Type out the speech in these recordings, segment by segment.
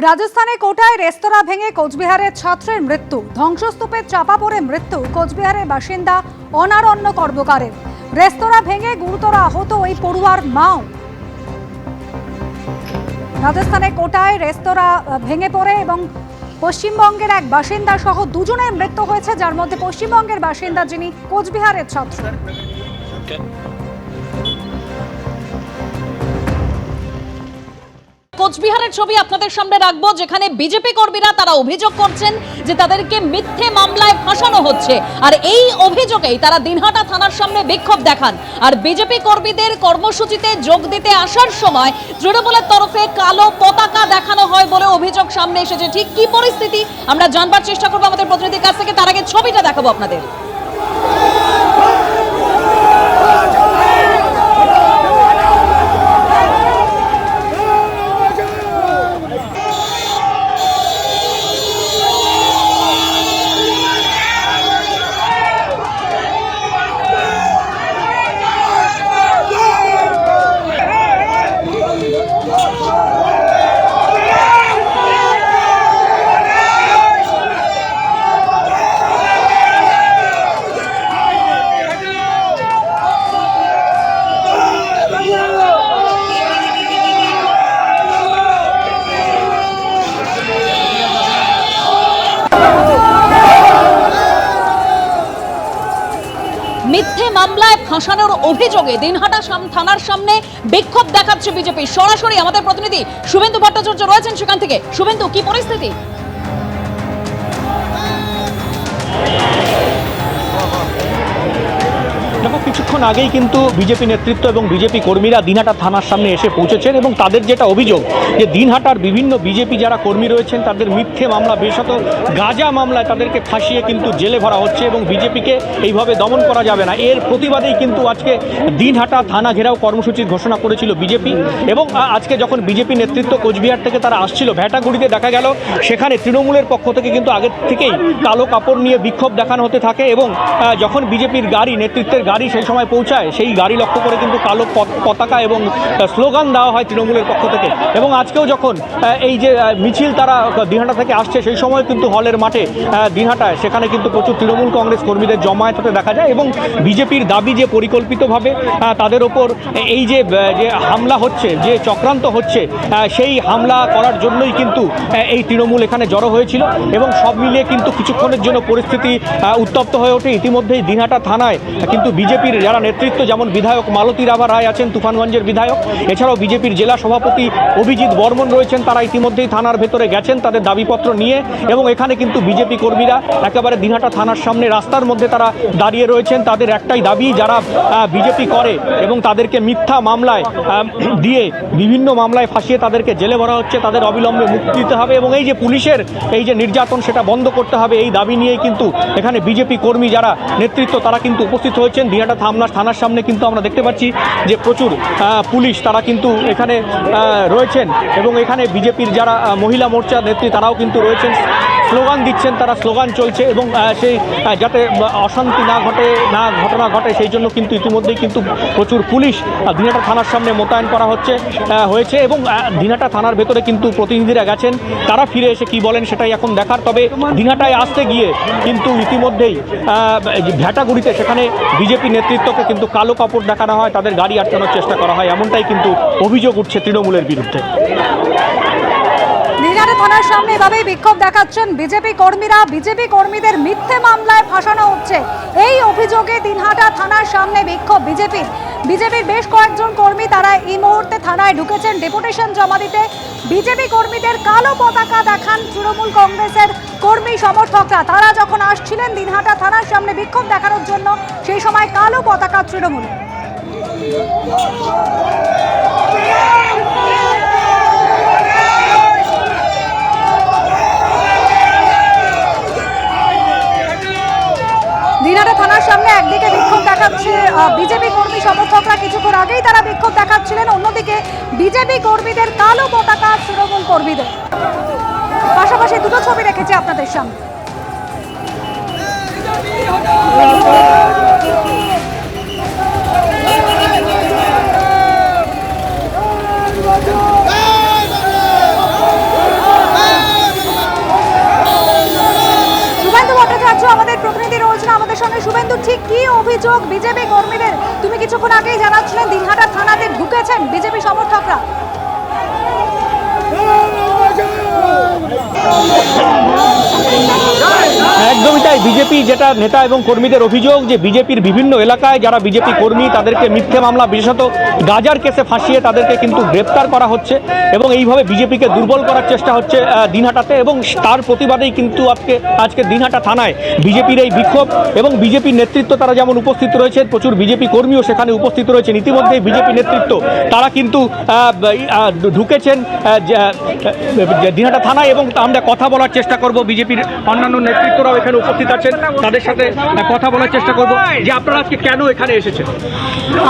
রাজস্থানে কোটায় রেস্তোরাঁ ভেঙে কোচবিহারের ছাত্রের মৃত্যু, ধ্বংসস্তূপে চাপা পড়ে মৃত্যু কোচবিহারের বাসিন্দা অনারণ্য কর্মকারের। রেস্তোরাঁ ভেঙে গুরুতর আহত ওই পড়ুয়ার মাও। রাজস্থানে কোটায় রেস্তোরাঁ ভেঙে পড়ে এবং পশ্চিমবঙ্গের এক বাসিন্দা সহ দুজনের মৃত্যু হয়েছে, যার মধ্যে পশ্চিমবঙ্গের বাসিন্দা যিনি কোচবিহারের ছাত্র। কোচবিহারের ছবি আপনাদের সামনে রাখবো, যেখানে বিজেপি কর্মীরা তারা অভিযোগ করছেন যে তাদেরকে মিথ্যে মামলায় ফাঁসানো হচ্ছে, আর এই অভিযোগেই তারা দিনহাটা থানার সামনে বিক্ষোভ দেখান। আর বিজেপি কর্মীদের কর্মসূচিতে যোগ দিতে আসার সময় তৃণমূলের তরফে কালো পতাকা দেখানো হয় বলে অভিযোগ সামনে এসেছে। ঠিক কি পরিস্থিতি আমরা জানবার চেষ্টা করবো আমাদের প্রতিনিধির কাছ থেকে, তার আগে ছবিটা দেখাবো আপনাদের। মিথ্যে মামলায় ফাঁসানোর অভিযোগে দিনহাটা থানার সামনে বিক্ষোভ দেখাচ্ছে বিজেপি। সরাসরি আমাদের প্রতিনিধি শুভেন্দু ভট্টাচার্য রয়েছেন সেখান থেকে। শুভেন্দু, কি পরিস্থিতি? দেখো, কিছুক্ষণ আগেই কিন্তু বিজেপি নেতৃত্ব এবং বিজেপি কর্মীরা দিনহাটা থানার সামনে এসে পৌঁছেছেন এবং তাদের যেটা অভিযোগ যে দিনহাটার বিভিন্ন বিজেপি যারা কর্মী রয়েছেন তাদের মিথ্যে মামলা, বিশেষত গাঁজা মামলায় তাদেরকে ফাঁসিয়ে কিন্তু জেলে ভরা হচ্ছে এবং বিজেপিকে এইভাবে দমন করা যাবে না। এর প্রতিবাদেই কিন্তু আজকে দিনহাটা থানা ঘেরাও কর্মসূচির ঘোষণা করেছিল বিজেপি। এবং আজকে যখন বিজেপি নেতৃত্ব কোচবিহার থেকে তারা আসছিল, ভ্যাটাগুড়িতে দেখা গেল সেখানে তৃণমূলের পক্ষ থেকে কিন্তু আগের থেকেই কালো কাপড় নিয়ে বিক্ষোভ দেখানো হতে থাকে এবং যখন বিজেপির গাড়ি, নেতৃত্বের গাড়ি সেই সময় পৌঁছায়, সেই গাড়ি লক্ষ্য করে কিন্তু কালো পতাকা এবং স্লোগান দেওয়া হয় তৃণমূলের পক্ষ থেকে। এবং আজকেও যখন এই যে মিছিল তারা দিনহাটা থেকে আসছে, সেই সময় কিন্তু হলের মাঠে দিনহাটায় সেখানে কিন্তু প্রচুর তৃণমূল কংগ্রেস কর্মীদের জমায়েত হতে দেখা যায় এবং বিজেপির দাবি যে পরিকল্পিতভাবে তাদের ওপর এই যে হামলা হচ্ছে, যে চক্রান্ত হচ্ছে, সেই হামলা করার জন্যই কিন্তু এই তৃণমূল এখানে জড়ো হয়েছিল এবং সব মিলিয়ে কিন্তু কিছুক্ষণের জন্য পরিস্থিতি উত্তপ্ত হয়ে ওঠে। ইতিমধ্যেই দিনহাটা থানায় কিন্তু বিজেপির যারা নেতৃত্ব, যেমন বিধায়ক মালতী রাভা রায় আছেন, তুফানগঞ্জের বিধায়ক, এছাড়াও বিজেপির জেলা সভাপতি অভিজিৎ বর্মন রয়েছেন, তারা ইতিমধ্যেই থানার ভেতরে গেছেন তাদের দাবিপত্র নিয়ে এবং এখানে কিন্তু বিজেপি কর্মীরা একেবারে দিনহাটা থানার সামনে রাস্তার মধ্যে তারা দাঁড়িয়ে রয়েছেন। তাদের একটাই দাবি, যারা বিজেপি করে এবং তাদেরকে মিথ্যা মামলায় দিয়ে বিভিন্ন মামলায় ফাঁসিয়ে তাদেরকে জেলে ভরা হচ্ছে, তাদের অবিলম্বে মুক্তি দিতে হবে এবং এই যে পুলিশের এই যে নির্যাতন সেটা বন্ধ করতে হবে, এই দাবি নিয়েই কিন্তু এখানে বিজেপি কর্মী যারা নেতৃত্ব তারা কিন্তু উপস্থিত হয়েছেন। দিনহাটা থানার সামনে কিন্তু আমরা দেখতে পাচ্ছি যে প্রচুর পুলিশ তারা কিন্তু এখানে রয়েছেন এবং এখানে বিজেপির যারা মহিলা মোর্চার নেত্রী তারাও কিন্তু রয়েছেন, স্লোগান দিচ্ছেন, তারা স্লোগান চলছে এবং সেই যাতে অশান্তি ঘটনা ঘটে সেই জন্য কিন্তু ইতিমধ্যেই কিন্তু প্রচুর পুলিশ দিনহাটা থানার সামনে মোতায়েন করা হয়েছে এবং দিনহাটা থানার ভেতরে কিন্তু প্রতিনিধিরা গেছেন, তারা ফিরে এসে কি বলেন সেটাই এখন দেখার। তবে দিনহাটায় আসতে গিয়ে কিন্তু ইতিমধ্যেই ভ্যাটাগুড়িতে সেখানে বিজেপি নেতৃত্বকে কিন্তু কালো কাপড় দেখানো হয়, তাদের গাড়ি আটকানোর চেষ্টা করা হয়, এমনটাই কিন্তু অভিযোগ উঠছে তৃণমূলের বিরুদ্ধে। দিনহাটা থানার সামনে এভাবেই বিক্ষোভ দেখাচ্ছেন বিজেপি কর্মীরা। বিজেপি কর্মীদের মিথ্যে মামলায় ফাঁসানো হচ্ছে, এই অভিযোগে দিনহাটা থানার সামনে বিক্ষোভ বিজেপির বেশ কয়েকজন কর্মী তারা এই মুহূর্তে থানায় ঢুকেছেন ডেপুটেশন জমা দিতে। বিজেপি কর্মীদের কালো পতাকা দেখান তৃণমূল কংগ্রেসের কর্মী সমর্থকরা। তারা যখন আসছিলেন দিনহাটা থানার সামনে বিক্ষোভ দেখানোর জন্য, সেই সময় কালো পতাকা তৃণমূল। দিনহাটা থানার সামনে একদিকে বিক্ষোভ দেখাচ্ছে বিজেপি কর্মী সমর্থকরা, কিছুক্ষণ আগেই তারা বিক্ষোভ দেখাচ্ছিলেন, অন্যদিকে বিজেপি কর্মীদের কালো পতাকা তৃণমূল কর্মীদের। পাশাপাশি দুটো ছবি রেখেছে আপনাদের সামনে। অভিযোগ বিজেপি কর্মীদের। তুমি কিছুক্ষণ আগেই জানাচ্ছিলেন দিনহাটা থানাতে ঢুকেছেন বিজেপি সমর্থকরা। একদমই তাই। বিজেপি যেটা নেতা এবং কর্মীদের অভিযোগ যে বিজেপির বিভিন্ন এলাকায় যারা বিজেপি কর্মী তাদেরকে মিথ্যে মামলা, বিশেষত গাজার কেসে ফাঁসিয়ে তাদেরকে কিন্তু গ্রেপ্তার করা হচ্ছে এবং এইভাবে বিজেপিকে দুর্বল করার চেষ্টা হচ্ছে দিনহাটাতে। এবং তার প্রতিবাদেই কিন্তু আজকে দিনহাটা থানায় বিজেপির এই বিক্ষোভ এবং বিজেপির নেতৃত্ব তারা যেমন উপস্থিত রয়েছে, প্রচুর বিজেপি কর্মীও সেখানে উপস্থিত রয়েছেন। ইতিমধ্যেই বিজেপি নেতৃত্ব তারা কিন্তু ঢুকেছেন দিনহাটা থানায় এবং আমরা কথা বলার চেষ্টা করব। বিজেপির অন্যান্য নেতৃত্বরাও এখানে উপস্থিত আছেন, তাদের সাথে কথা বলার চেষ্টা করব যে আপনারা আজকে কেন এখানে এসেছেন।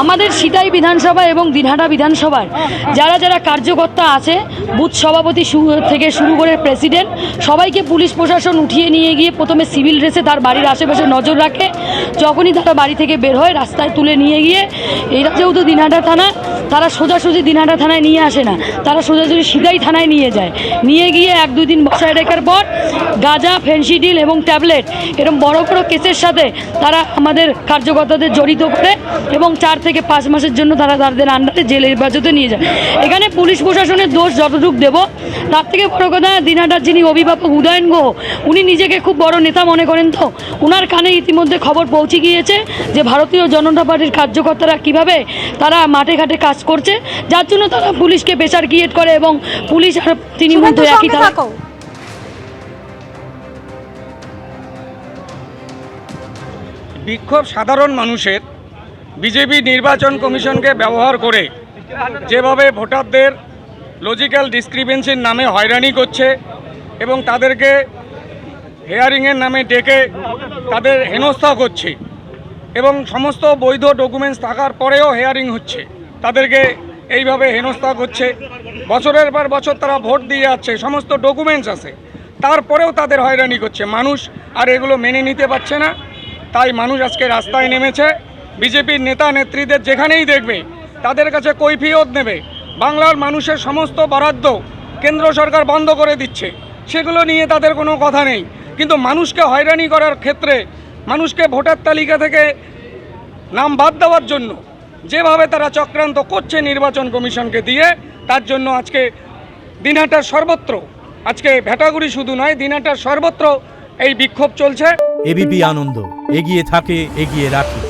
আমাদের সিতাই বিধানসভা এবং দিনহাটা বিধানসভার যারা যারা কার্যকর্তা আছে, বুথ সভাপতি থেকে শুরু করে প্রেসিডেন্ট, সবাইকে পুলিশ প্রশাসন উঠিয়ে নিয়ে গিয়ে প্রথমে সিভিল ড্রেসে তার বাড়ির আশেপাশে নজর রাখে। যখনই তারা বাড়ি থেকে বের হয় রাস্তায় তুলে নিয়ে গিয়ে, এটা যেহেতু দিনহাটা থানা, তারা সোজাসুজি দিনহাটা থানায় নিয়ে আসে না, তারা সোজাসুজি সিতাই থানায় নিয়ে যায়। নিয়ে গিয়ে 1-2 দিন বসায় রাখার পর গাঁজা, ফেন্সিডিল এবং ট্যাবলেট এরকম বড় বড় কেসের সাথে তারা আমাদের কার্যকর্তাদের জড়িত করে এবং 4 থেকে 5 মাসের জন্য তারা তাদের আন্ডারে জেল হেফাজতে নিয়ে যায়। এখানে পুলিশ প্রশাসনের দোষ যতটুকু দেব, তার থেকে বড় কথা দিনহাটার যিনি অভিভাবক উদয়ন গুহ, উনি নিজেকে খুব বড় নেতা মনে করেন, তো ওনার কানে ইতিমধ্যে খবর পৌঁছে গিয়েছে যে ভারতীয় জনতা পার্টির কার্যকর্তারা কিভাবে তারা মাঠে ঘাটে কাজ করছে, যার জন্য তারা পুলিশকে প্রেসার ক্রিয়েট করে এবং পুলিশ আর তিনি মধ্যে একই তারা। বিক্ষোভ সাধারণ মানুষের বিজেপি নির্বাচন কমিশনকে ব্যবহার করে যেভাবে ভোটারদের লজিক্যাল ডিসক্রিপেন্সির নামে হয়রানি করছে এবং তাদেরকে হেয়ারিংয়ের নামে ডেকে তাদের হেনস্থা করছে এবং সমস্ত বৈধ ডকুমেন্টস থাকার পরেও হেয়ারিং হচ্ছে, তাদেরকে এইভাবে হেনস্থা করছে। বছরের পর বছর তারা ভোট দিয়ে যাচ্ছে, সমস্ত ডকুমেন্টস আছে, তারপরেও তাদের হয়রানি করছে। মানুষ আর এগুলো মেনে নিতে পারছে না, তাই মানুষ আজকে রাস্তায় নেমেছে। বিজেপির নেতা নেত্রীদের যেখানেই দেখবে তাদের কাছে কৈফিয়ত নেবে। বাংলার মানুষের সমস্ত বরাদ্দ কেন্দ্র সরকার বন্ধ করে দিচ্ছে, সেগুলো নিয়ে তাদের কোনো কথা নেই। কিন্তু মানুষকে হয়রানি করার ক্ষেত্রে, মানুষকে ভোটার তালিকা থেকে নাম বাদ দেওয়ার জন্য যেভাবে তারা চক্রান্ত করছে নির্বাচন কমিশনকে দিয়ে, তার জন্য আজকে দিনহাটার সর্বত্র, আজকে ভেটাগুড়ি শুধু নয়, দিনহাটার সর্বত্র এই বিক্ষোভ চলছে। এবিপি আনন্দ, এগিয়ে থাকে, এগিয়ে রাখে।